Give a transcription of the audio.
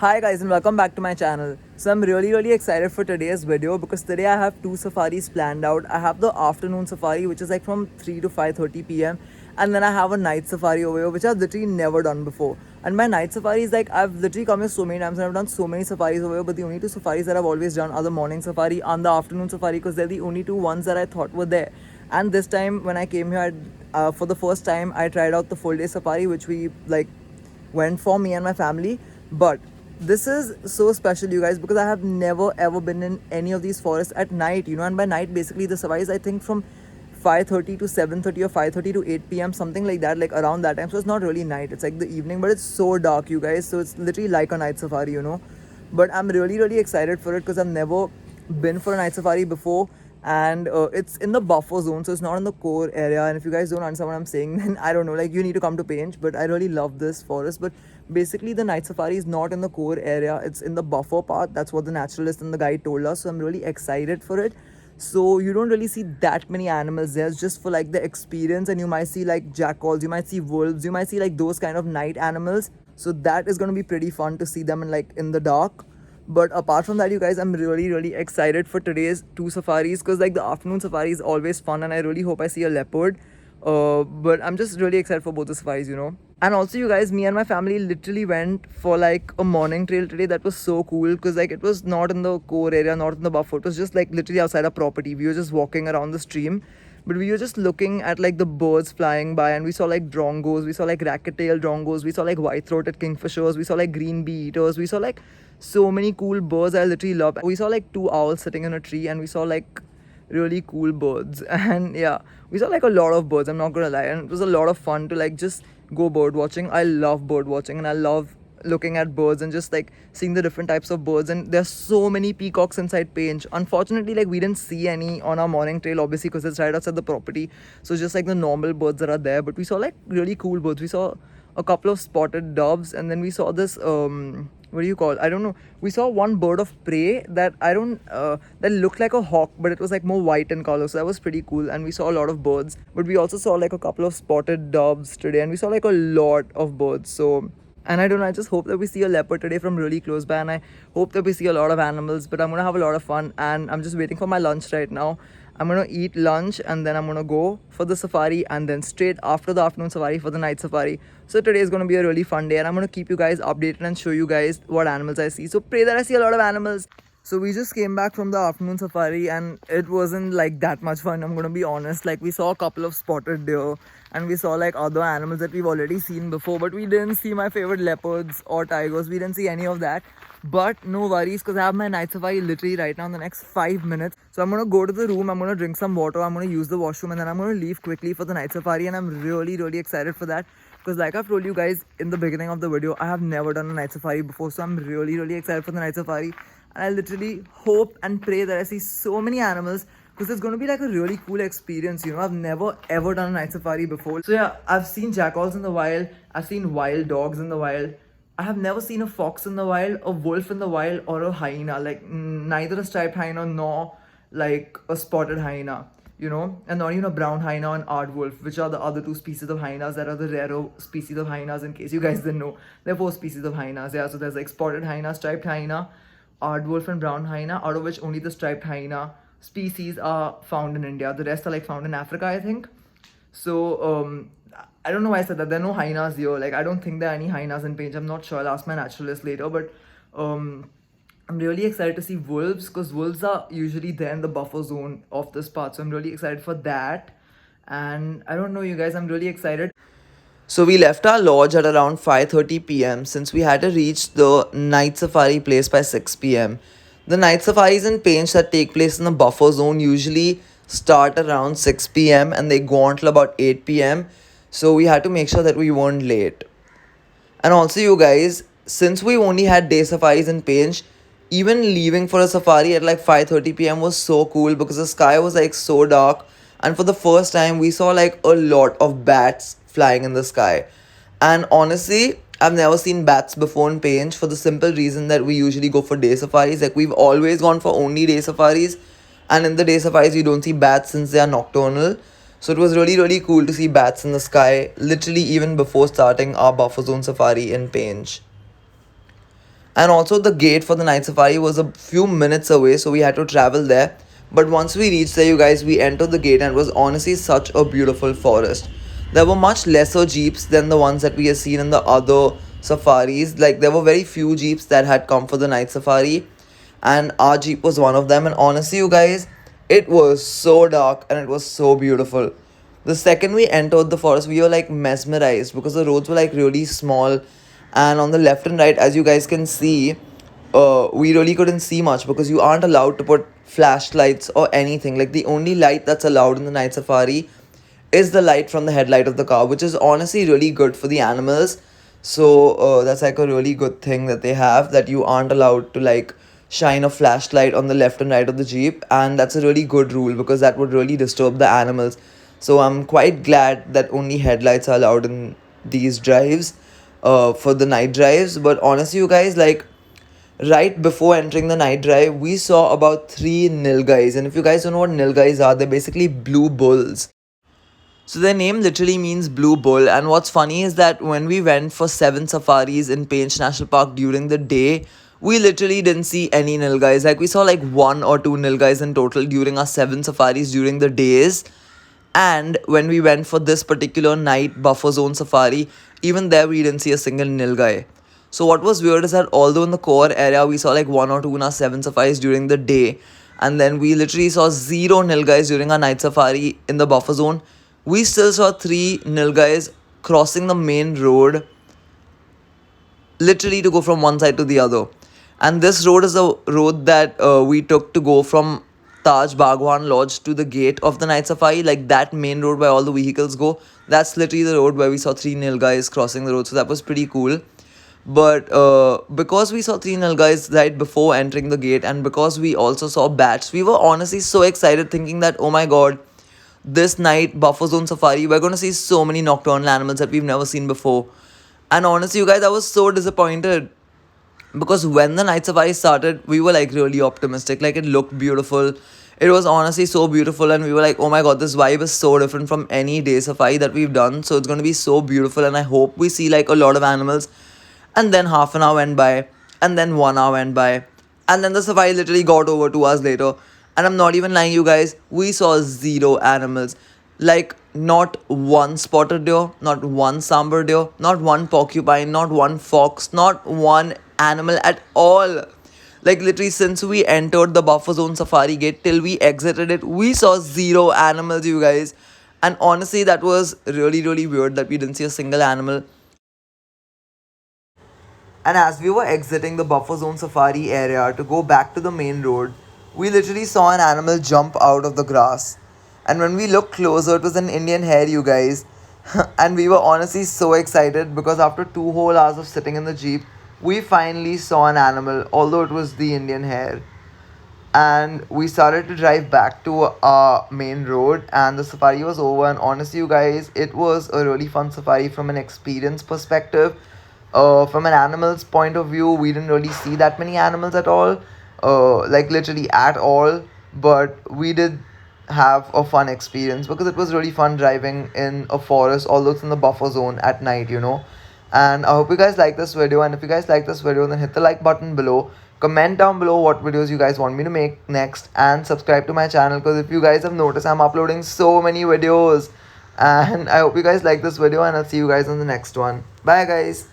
Hi guys and welcome back to my channel. So I'm really excited for today's video because today I have two safaris planned out. I have the afternoon safari which is like from 3 to 5:30 p.m. and then I have a night safari over here which I've literally never done before. And my night safari is like I've literally come here so many times and I've done so many safaris over here, but the only two safaris that I've always done are the morning safari and the afternoon safari because they're the only two ones that I thought were there. And this time when I came here, for the first time I tried out the full day safari which we like went for, me and my family. But this is so special, you guys, because I have never ever been in any of these forests at night, and by night basically the safaris I think from 5:30 to 7:30 or 5:30 to 8 p.m, something like that, like around that time. So it's not really night, it's like the evening, but it's so dark, you guys, so it's literally like a night safari. But I'm really excited for it because I've never been for a night safari before. And it's in the buffer zone, so it's not in the core area. And if you guys don't understand what I'm saying, then I don't know, like, you need to come to Pench. But I really love this forest. But basically the night safari is not in the core area, it's in the buffer part. That's what the naturalist and the guide told us, so I'm really excited for it. So you don't really see that many animals there, it's just for like the experience. And you might see like jackals, you might see wolves, you might see like those kind of night animals. So that is going to be pretty fun to see them in the dark. But apart from that, you guys, I'm really excited for today's two safaris because like the afternoon safari is always fun and I really hope I see a leopard. But I'm just really excited for both the safaris. And also, you guys, me and my family literally went for like a morning trail today. That was so cool because like it was not in the core area, not in the buffer. It was just like literally outside our property. We were just walking around the stream, but we were just looking at like the birds flying by, and we saw like drongos, we saw like racket-tailed drongos, we saw like white-throated kingfishers, we saw like green bee eaters, we saw like so many cool birds I literally love. We saw like two owls sitting in a tree, and we saw like really cool birds. And yeah, we saw like a lot of birds, I'm not gonna lie, and it was a lot of fun to like just go bird watching. I love bird watching and I love looking at birds and just like seeing the different types of birds. And there's so many peacocks inside Pench. Unfortunately, like we didn't see any on our morning trail, obviously, because it's right outside the property, so just like the normal birds that are there. But we saw like really cool birds. We saw a couple of spotted doves, and then we saw this what do you call, I don't know, we saw one bird of prey that I don't that looked like a hawk, but it was like more white in color, so that was pretty cool. And we saw a lot of birds, but we also saw like a couple of spotted doves today, and we saw like a lot of birds. So, and I don't know, I just hope that we see a leopard today from really close by, and I hope that we see a lot of animals. But I'm gonna have a lot of fun, and I'm just waiting for my lunch right now. I'm gonna eat lunch and then I'm gonna go for the safari, and then straight after the afternoon safari for the night safari. So today is gonna be a really fun day, and I'm gonna keep you guys updated and show you guys what animals I see. So pray that I see a lot of animals. So we just came back from the afternoon safari and it wasn't like that much fun, I'm gonna be honest. Like we saw a couple of spotted deer and we saw like other animals that we've already seen before, but we didn't see my favorite leopards or tigers. We didn't see any of that. But no worries, because I have my night safari literally right now in the next 5 minutes. So I'm gonna go to the room, I'm gonna drink some water, I'm gonna use the washroom, and then I'm gonna leave quickly for the night safari. And I'm really excited for that because like I've told you guys in the beginning of the video, I have never done a night safari before. So I'm really excited for the night safari, and I literally hope and pray that I see so many animals because it's going to be like a really cool experience. I've never ever done a night safari before. So yeah, I've seen jackals in the wild, I've seen wild dogs in the wild. I have never seen a fox in the wild, a wolf in the wild, or a hyena. Like neither a striped hyena nor like a spotted hyena, and not even a brown hyena and aardwolf, which are the other two species of hyenas that are the rarer species of hyenas. In case you guys didn't know, there are 4 species of hyenas. Yeah, so there's like spotted hyena, striped hyena, aardwolf, and brown hyena, out of which only the striped hyena species are found in India. The rest are like found in Africa, I think. So I don't know why I said that. There are no hyenas here. Like, I don't think there are any hyenas in Pench. I'm not sure. I'll ask my naturalist later. But I'm really excited to see wolves because wolves are usually there in the buffer zone of this part. So I'm really excited for that. And I don't know, you guys, I'm really excited. So we left our lodge at around 5:30 p.m. since we had to reach the night safari place by 6 p.m. The night safaris in Pench that take place in the buffer zone usually start around 6 p.m. and they go on till about 8 p.m. So we had to make sure that we weren't late. And also, you guys, since we only had day safaris in Pench, even leaving for a safari at like 5:30 p.m. was so cool because the sky was like so dark. And for the first time, we saw like a lot of bats flying in the sky. And honestly, I've never seen bats before in Pench for the simple reason that we usually go for day safaris. Like we've always gone for only day safaris. And in the day safaris, you don't see bats since they are nocturnal. So it was really cool to see bats in the sky, literally even before starting our buffer zone safari in Pench. And also the gate for the night safari was a few minutes away, so we had to travel there. But once we reached there, you guys, we entered the gate and it was honestly such a beautiful forest. There were much lesser jeeps than the ones that we had seen in the other safaris. Like there were very few jeeps that had come for the night safari, and our jeep was one of them. And honestly, you guys, it was so dark and it was so beautiful. The second we entered the forest, we were like mesmerized because the roads were like really small, and on the left and right, as you guys can see, we really couldn't see much because you aren't allowed to put flashlights or anything. Like the only light that's allowed in the night safari is the light from the headlight of the car, which is honestly really good for the animals. So that's like a really good thing that they have, that you aren't allowed to like shine a flashlight on the left and right of the jeep, and that's a really good rule because that would really disturb the animals. So I'm quite glad that only headlights are allowed in these drives, for the night drives. But honestly, you guys, like right before entering the night drive, we saw about three Nilgais. And if you guys don't know what Nilgais are, they're basically blue bulls. So their name literally means blue bull. And what's funny is that when we went for 7 safaris in Pench National Park during the day, we literally didn't see any Nilgais. Like we saw like 1 or 2 Nilgais in total during our 7 safaris during the days. And when we went for this particular night buffer zone safari, even there we didn't see a single Nilgai. So what was weird is that although in the core area we saw like 1 or 2 in our 7 safaris during the day, and then we literally saw zero Nilgais during our night safari in the buffer zone, we still saw three Nilgais crossing the main road, literally to go from one side to the other. And this road is the road that we took to go from Taj Bhagwan Lodge to the gate of the night safari. Like that main road where all the vehicles go, that's literally the road where we saw three Nilgais crossing the road. So that was pretty cool. But because we saw three Nilgais right before entering the gate, and because we also saw bats, we were honestly so excited, thinking that, oh my god, this night buffer zone safari, we're going to see so many nocturnal animals that we've never seen before. And honestly, you guys, I was so disappointed because when the night safari started, we were like really optimistic. Like it looked beautiful. It was honestly so beautiful, and we were like, oh my god, this vibe is so different from any day safari that we've done. So it's going to be so beautiful, and I hope we see like a lot of animals. And then half an hour went by, and then 1 hour went by, and then the safari literally got over 2 hours later. And I'm not even lying, you guys, we saw zero animals. Like, not one spotted deer, not one sambar deer, not one porcupine, not one fox, not one animal at all. Like, literally, since we entered the buffer zone safari gate till we exited it, we saw zero animals, you guys. And honestly, that was really, really weird that we didn't see a single animal. And as we were exiting the buffer zone safari area to go back to the main road, we literally saw an animal jump out of the grass. And when we looked closer, it was an Indian hare, you guys. And we were honestly so excited because after 2 whole hours of sitting in the jeep, we finally saw an animal, although it was the Indian hare. And we started to drive back to our main road, and the safari was over. And honestly, you guys, it was a really fun safari from an experience perspective. From an animal's point of view, we didn't really see that many animals at all, like literally at all. But we did have a fun experience because it was really fun driving in a forest, although it's in the buffer zone at night. And I hope you guys like this video. And if you guys like this video, then hit the like button below. Comment down below what videos you guys want me to make next, and subscribe to my channel because if you guys have noticed, I'm uploading so many videos. And I hope you guys like this video, and I'll see you guys in the next one. Bye, guys.